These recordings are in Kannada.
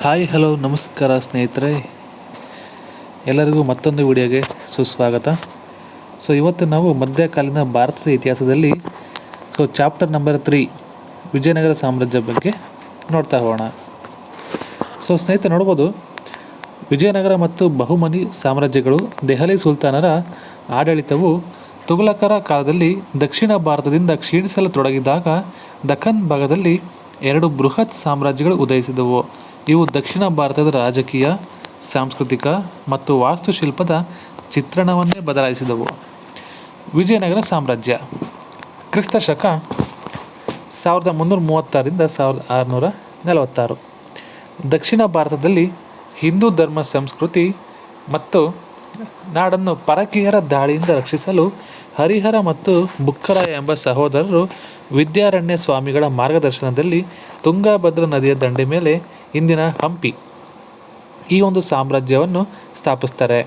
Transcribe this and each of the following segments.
ಹಾಯ್ ಹಲೋ ನಮಸ್ಕಾರ ಸ್ನೇಹಿತರೆ, ಎಲ್ಲರಿಗೂ ಮತ್ತೊಂದು ವಿಡಿಯೋಗೆ ಸುಸ್ವಾಗತ. ಇವತ್ತು ನಾವು ಮಧ್ಯಕಾಲೀನ ಭಾರತದ ಇತಿಹಾಸದಲ್ಲಿ ಚಾಪ್ಟರ್ ನಂಬರ್ 3 ವಿಜಯನಗರ ಸಾಮ್ರಾಜ್ಯ ಬಗ್ಗೆ ನೋಡ್ತಾ ಹೋಗೋಣ. ಸ್ನೇಹಿತರೆ ನೋಡ್ಬೋದು, ವಿಜಯನಗರ ಮತ್ತು ಬಹುಮನಿ ಸಾಮ್ರಾಜ್ಯಗಳು ದೆಹಲಿ ಸುಲ್ತಾನರ ಆಡಳಿತವು ತುಘಲಕರ ಕಾಲದಲ್ಲಿ ದಕ್ಷಿಣ ಭಾರತದಿಂದ ಕ್ಷೀಣಿಸಲು ತೊಡಗಿದಾಗ ದಖನ್ ಭಾಗದಲ್ಲಿ 2 ಬೃಹತ್ ಸಾಮ್ರಾಜ್ಯಗಳು ಉದಯಿಸಿದವು. ಇವು ದಕ್ಷಿಣ ಭಾರತದ ರಾಜಕೀಯ, ಸಾಂಸ್ಕೃತಿಕ ಮತ್ತು ವಾಸ್ತುಶಿಲ್ಪದ ಚಿತ್ರಣವನ್ನೇ ಬದಲಾಯಿಸಿದವು. ವಿಜಯನಗರ ಸಾಮ್ರಾಜ್ಯ ಕ್ರಿಸ್ತ ಶಕ 1336 1646. ದಕ್ಷಿಣ ಭಾರತದಲ್ಲಿ ಹಿಂದೂ ಧರ್ಮ ಸಂಸ್ಕೃತಿ ಮತ್ತು ನಾಡನ್ನು ಪರಕೀಯರ ದಾಳಿಯಿಂದ ರಕ್ಷಿಸಲು ಹರಿಹರ ಮತ್ತು ಬುಕ್ಕರಾಯ ಎಂಬ ಸಹೋದರರು ವಿದ್ಯಾರಣ್ಯ ಸ್ವಾಮಿಗಳ ಮಾರ್ಗದರ್ಶನದಲ್ಲಿ ತುಂಗಭದ್ರಾ ನದಿಯ ದಂಡೆ ಮೇಲೆ ಇಂದಿನ ಹಂಪಿ ಈ ಒಂದು ಸಾಮ್ರಾಜ್ಯವನ್ನು ಸ್ಥಾಪಿಸ್ತಾರೆ.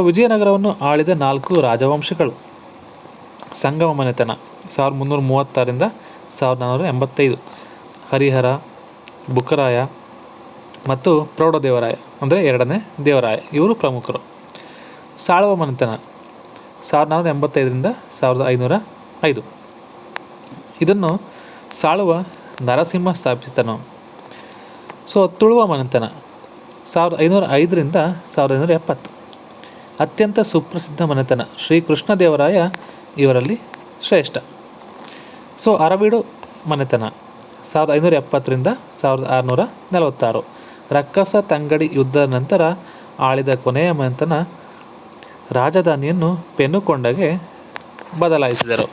ವಿಜಯನಗರವನ್ನು ಆಳಿದ 4 ರಾಜವಂಶಗಳು: ಸಂಗಮ ಮನೆತನ 1336 1485, ಹರಿಹರ, ಬುಕ್ಕರಾಯ ಮತ್ತು ಪ್ರೌಢದೇವರಾಯ ಅಂದರೆ 2ನೇ ದೇವರಾಯ, ಇವರು ಪ್ರಮುಖರು. ಸಾಳುವ ಮನೆತನ 1485 1505, ಇದನ್ನು ಸಾಳುವ ನರಸಿಂಹ ಸ್ಥಾಪಿಸಿದನು. ತುಳುವ ಮನೆತನ 1505 1570, ಅತ್ಯಂತ ಸುಪ್ರಸಿದ್ಧ ಮನೆತನ ಶ್ರೀಕೃಷ್ಣದೇವರಾಯ ಇವರಲ್ಲಿ ಶ್ರೇಷ್ಠ. ಅರವೀಡು ಮನೆತನ 1570 1646, ರಕ್ಕಸ ತಂಗಡಿ ಯುದ್ಧದ ನಂತರ ಆಳಿದ ಕೊನೆಯ ಮನೆತನ. ರಾಜಧಾನಿಯನ್ನು ಪೆನುಕೊಂಡಗೆ ಬದಲಾಯಿಸಿದರು.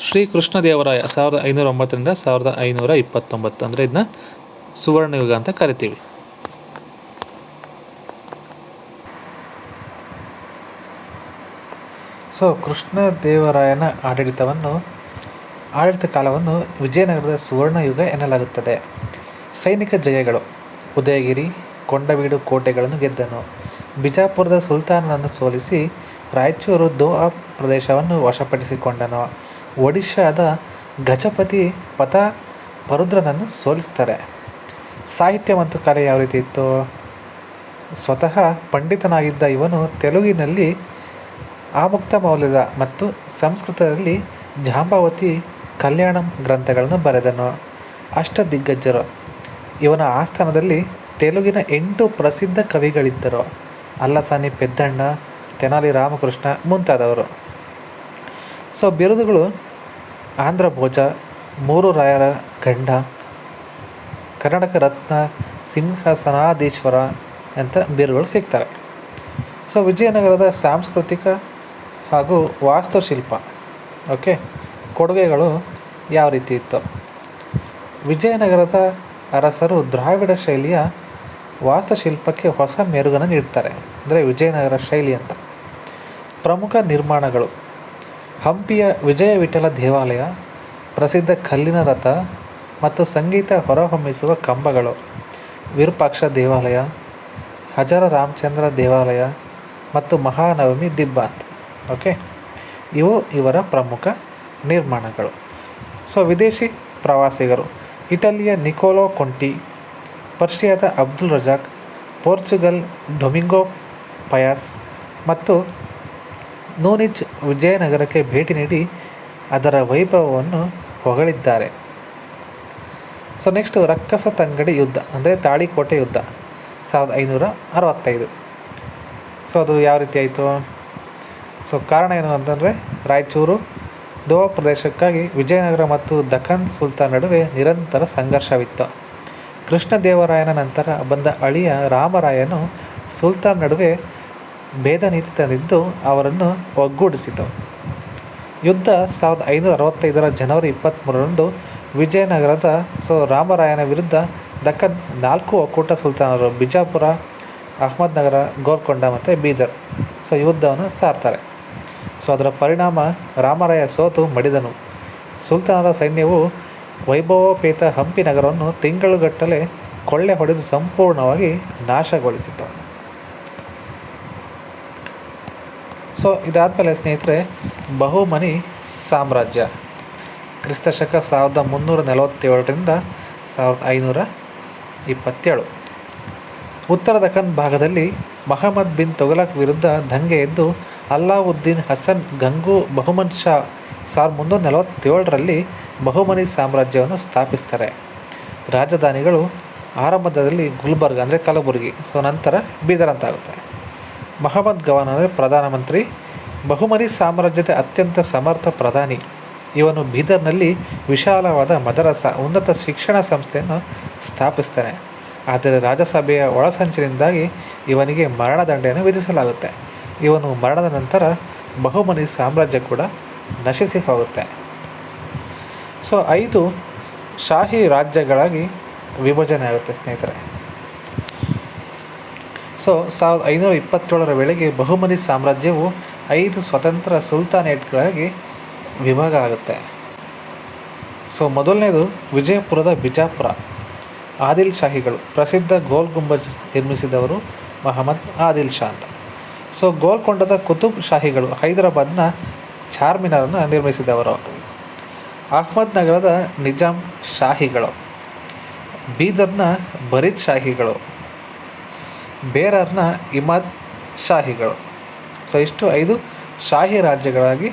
ಶ್ರೀಕೃಷ್ಣದೇವರಾಯ 1509 1529 ಅಂದರೆ ಇದನ್ನ ಸುವರ್ಣಯುಗ ಅಂತ ಕರಿತೀವಿ. ಕೃಷ್ಣದೇವರಾಯನ ಆಡಳಿತ ಕಾಲವನ್ನು ವಿಜಯನಗರದ ಸುವರ್ಣಯುಗ ಎನ್ನಲಾಗುತ್ತದೆ. ಸೈನಿಕ ಜಯಗಳು: ಉದಯಗಿರಿ, ಕೊಂಡವೀಡು ಕೋಟೆಗಳನ್ನು ಗೆದ್ದನು. ಬಿಜಾಪುರದ ಸುಲ್ತಾನನನ್ನು ಸೋಲಿಸಿ ರಾಯಚೂರು ದೋಆಬ್ ಪ್ರದೇಶವನ್ನು ವಶಪಡಿಸಿಕೊಂಡನು. ಒಡಿಶಾದ ಗಜಪತಿ ಪ್ರತಾಪರುದ್ರನನ್ನು ಸೋಲಿಸ್ತಾರೆ. ಸಾಹಿತ್ಯ ಮತ್ತು ಕಲೆ ಯಾವ ರೀತಿ ಇತ್ತು? ಸ್ವತಃ ಪಂಡಿತನಾಗಿದ್ದ ಇವನು ತೆಲುಗಿನಲ್ಲಿ ಆಮುಕ್ತ ಮೌಲ್ಯದ ಮತ್ತು ಸಂಸ್ಕೃತದಲ್ಲಿ ಜಾಂಬವತಿ ಕಲ್ಯಾಣಂ ಗ್ರಂಥಗಳನ್ನು ಬರೆದನು. ಅಷ್ಟದಿಗ್ಗಜರು: ಇವನ ಆಸ್ಥಾನದಲ್ಲಿ ತೆಲುಗಿನ 8 ಪ್ರಸಿದ್ಧ ಕವಿಗಳಿದ್ದರು: ಅಲ್ಲಸಾನಿ ಪೆದ್ದಣ್ಣ, ತೆನಾಲಿ ರಾಮಕೃಷ್ಣ ಮುಂತಾದವರು. ಬಿರುದುಗಳು: ಆಂಧ್ರಭೋಜ, 3 ರಾಯರ ಗಂಡ, ಕರ್ನಾಟಕ ರತ್ನ, ಸಿಂಹಾಸನಾಧೀಶ್ವರ ಅಂತ ಬಿರುದುಗಳು ಸಿಗ್ತವೆ. ವಿಜಯನಗರದ ಸಾಂಸ್ಕೃತಿಕ ಹಾಗೂ ವಾಸ್ತುಶಿಲ್ಪ ಕೊಡುಗೆಗಳು ಯಾವ ರೀತಿ ಇತ್ತು? ವಿಜಯನಗರದ ಅರಸರು ದ್ರಾವಿಡ ಶೈಲಿಯ ವಾಸ್ತುಶಿಲ್ಪಕ್ಕೆ ಹೊಸ ಮೆರುಗನ್ನು ನೀಡ್ತಾರೆ, ಅಂದರೆ ವಿಜಯನಗರ ಶೈಲಿ ಅಂತ. ಪ್ರಮುಖ ನಿರ್ಮಾಣಗಳು: ಹಂಪಿಯ ವಿಜಯ ವಿಠಲ ದೇವಾಲಯ, ಪ್ರಸಿದ್ಧ ಕಲ್ಲಿನ ರಥ ಮತ್ತು ಸಂಗೀತ ಹೊರಹೊಮ್ಮಿಸುವ ಕಂಬಗಳು. ವಿರೂಪಾಕ್ಷ ದೇವಾಲಯ, ಹಜಾರ ರಾಮಚಂದ್ರ ದೇವಾಲಯ ಮತ್ತು ಮಹಾನವಮಿ ದಿಬ್ಬ ಅಂತ. ಇವು ಇವರ ಪ್ರಮುಖ ನಿರ್ಮಾಣಗಳು. ವಿದೇಶಿ ಪ್ರವಾಸಿಗರು: ಇಟಲಿಯ ನಿಕೋಲೋ ಕೊಂಟಿ, ಪರ್ಷಿಯಾದ Abdul Razzaq, Portugal Domingo Paes ಮತ್ತು ನೂನಿಜ್ ವಿಜಯನಗರಕ್ಕೆ ಭೇಟಿ ನೀಡಿ ಅದರ ವೈಭವವನ್ನು ಹೊಗಳಿದ್ದಾರೆ. ನೆಕ್ಸ್ಟ್ ರಕ್ಕಸ ತಂಗಡಿ ಯುದ್ಧ ಅಂದರೆ ತಾಳಿಕೋಟೆ ಯುದ್ಧ 1565. ಅದು ಯಾವ ರೀತಿ ಆಯಿತು? ಕಾರಣ ಏನು ಅಂತಂದರೆ, ರಾಯಚೂರು ದೋವಾ ಪ್ರದೇಶಕ್ಕಾಗಿ ವಿಜಯನಗರ ಮತ್ತು ದಖನ್ ಸುಲ್ತಾನ್ ನಡುವೆ ನಿರಂತರ ಸಂಘರ್ಷವಿತ್ತು. ಕೃಷ್ಣದೇವರಾಯನ ನಂತರ ಬಂದ ಅಳಿಯ ರಾಮರಾಯನು ಸುಲ್ತಾನ್ ನಡುವೆ ಭೇದ ನೀತಿ ತಂದಿದ್ದು ಅವರನ್ನು ಒಗ್ಗೂಡಿಸಿತು. ಯುದ್ಧ 1565 ಜನವರಿ 23 ವಿಜಯನಗರದ ರಾಮರಾಯನ ವಿರುದ್ಧ ದಖನ್ 4 ಒಕ್ಕೂಟ ಸುಲ್ತಾನರು ಬಿಜಾಪುರ, ಅಹಮದ್ನಗರ, ಗೋಲ್ಕೊಂಡ ಮತ್ತು ಬೀದರ್ ಯುದ್ಧವನ್ನು ಸಾರ್ತಾರೆ. ಅದರ ಪರಿಣಾಮ ರಾಮರಾಯ ಸೋತು ಮಡಿದನು. ಸುಲ್ತಾನರ ಸೈನ್ಯವು ವೈಭವೋಪೇತ ಹಂಪಿ ನಗರವನ್ನು ತಿಂಗಳುಗಟ್ಟಲೆ ಕೊಳ್ಳೆ ಹೊಡೆದು ಸಂಪೂರ್ಣವಾಗಿ ನಾಶಗೊಳಿಸಿತು. ಇದಾದಮೇಲೆ ಸ್ನೇಹಿತರೆ, ಬಹುಮನಿ ಸಾಮ್ರಾಜ್ಯ ಕ್ರಿಸ್ತ ಶಕ 1347 1527. ಉತ್ತರ ದಖನ್ ಭಾಗದಲ್ಲಿ ಮಹಮ್ಮದ್ ಬಿನ್ ತುಘಲಕ್ ವಿರುದ್ಧ ದಂಗೆ ಎದ್ದು ಅಲ್ಲಾವುದ್ದೀನ್ ಹಸನ್ ಗಂಗು ಬಹುಮನ್ ಶಾ 1347ರಲ್ಲಿ ಬಹುಮನಿ ಸಾಮ್ರಾಜ್ಯವನ್ನು ಸ್ಥಾಪಿಸ್ತಾರೆ. ರಾಜಧಾನಿಗಳು ಆರಂಭದಲ್ಲಿ ಗುಲ್ಬರ್ಗ ಅಂದರೆ ಕಲಬುರಗಿ, ನಂತರ ಬೀದರ್ ಅಂತ ಆಗುತ್ತೆ. ಮಹಮ್ಮದ್ ಗವಾನ್ ಅಂದರೆ ಪ್ರಧಾನಮಂತ್ರಿ, ಬಹುಮನಿ ಸಾಮ್ರಾಜ್ಯದ ಅತ್ಯಂತ ಸಮರ್ಥ ಪ್ರಧಾನಿ. ಇವನು ಬೀದರ್ನಲ್ಲಿ ವಿಶಾಲವಾದ ಮದರಸ ಉನ್ನತ ಶಿಕ್ಷಣ ಸಂಸ್ಥೆಯನ್ನು ಸ್ಥಾಪಿಸ್ತಾನೆ. ಆದರೆ ರಾಜಸಭೆಯ ಒಳಸಂಚಿನಿಂದಾಗಿ ಇವನಿಗೆ ಮರಣದಂಡನೆಯನ್ನು ವಿಧಿಸಲಾಗುತ್ತೆ. ಇವನು ಮರಣದ ನಂತರ ಬಹುಮನಿ ಸಾಮ್ರಾಜ್ಯ ಕೂಡ ನಶಿಸಿ ಹೋಗುತ್ತೆ. 5 ಶಾಹಿ ರಾಜ್ಯಗಳಾಗಿ ವಿಭಜನೆ ಆಗುತ್ತೆ ಸ್ನೇಹಿತರೆ. 1527ರ ವೇಳೆಗೆ ಬಹುಮನಿ ಸಾಮ್ರಾಜ್ಯವು 5 ಸ್ವತಂತ್ರ ಸುಲ್ತಾನೇಟ್ಗಳಾಗಿ ವಿಭಾಗ ಆಗುತ್ತೆ. ಮೊದಲನೇದು ವಿಜಯಪುರದ ಬಿಜಾಪುರ. ಆದಿಲ್ ಶಾಹಿಗಳು. ಪ್ರಸಿದ್ಧ ಗೋಲ್ ಗುಂಬಜ್ ನಿರ್ಮಿಸಿದವರು ಮಹಮ್ಮದ್ ಆದಿಲ್ ಶಾ ಅಂತ. ಗೋಲ್ಕೊಂಡದ ಕುತುಬ್ ಶಾಹಿಗಳು. ಹೈದರಾಬಾದ್ನ ಚಾರ್ಮಿನಾರನ್ನು ನಿರ್ಮಿಸಿದವರು. ಅಹ್ಮದ್ ನಗರದ ನಿಜಾಮ್ ಶಾಹಿಗಳು. ಬೀದರ್ನ ಬರೀದ್ ಶಾಹಿಗಳು. ಬೇರರ್ನ ಇಮಾದ್ ಶಾಹಿಗಳು. ಇಷ್ಟು 5 ಶಾಹಿ ರಾಜ್ಯಗಳಾಗಿ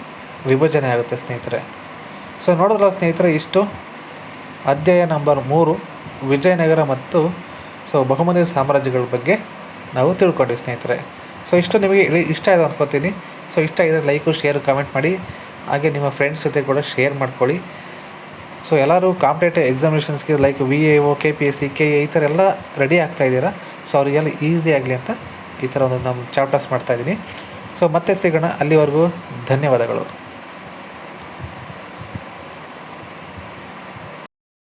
ವಿಭಜನೆ ಆಗುತ್ತೆ ಸ್ನೇಹಿತರೆ. ನೋಡಿದ್ರಲ್ಲ ಸ್ನೇಹಿತರೆ, ಇಷ್ಟು ಅಧ್ಯಾಯ ನಂಬರ್ 3 ವಿಜಯನಗರ ಮತ್ತು ಬಹುಮನಿ ಸಾಮ್ರಾಜ್ಯಗಳ ಬಗ್ಗೆ ನಾವು ತಿಳ್ಕೊಂಡ್ವಿ ಸ್ನೇಹಿತರೆ. ಇಷ್ಟು ನಿಮಗೆ ಇಷ್ಟ ಆಯಿತು ಅಂದ್ಕೊತೀನಿ. ಇಷ್ಟ ಆಗಿದ್ರೆ ಲೈಕು, ಶೇರು, ಕಮೆಂಟ್ ಮಾಡಿ. ಹಾಗೆ ನಿಮ್ಮ ಫ್ರೆಂಡ್ಸ್ ಜೊತೆ ಕೂಡ ಶೇರ್ ಮಾಡ್ಕೊಳ್ಳಿ. ಎಲ್ಲರೂ ಕಾಂಪಿಟೇಟಿವ್ ಎಕ್ಸಾಮಿನೇಷನ್ಸ್ಗೆ ಲೈಕ್ VAO, KPSC, KA ಈ ಥರ ಎಲ್ಲ ರೆಡಿ ಆಗ್ತಾಯಿದ್ದೀರಾ. ಅವರಿಗೆಲ್ಲ ಈಸಿ ಆಗಲಿ ಅಂತ ಈ ಥರ ಒಂದು ನಮ್ಮ ಚಾಪ್ಟರ್ಸ್ ಮಾಡ್ತಾಯಿದ್ದೀನಿ. ಮತ್ತೆ ಸಿಗೋಣ. ಅಲ್ಲಿವರೆಗೂ ಧನ್ಯವಾದಗಳು.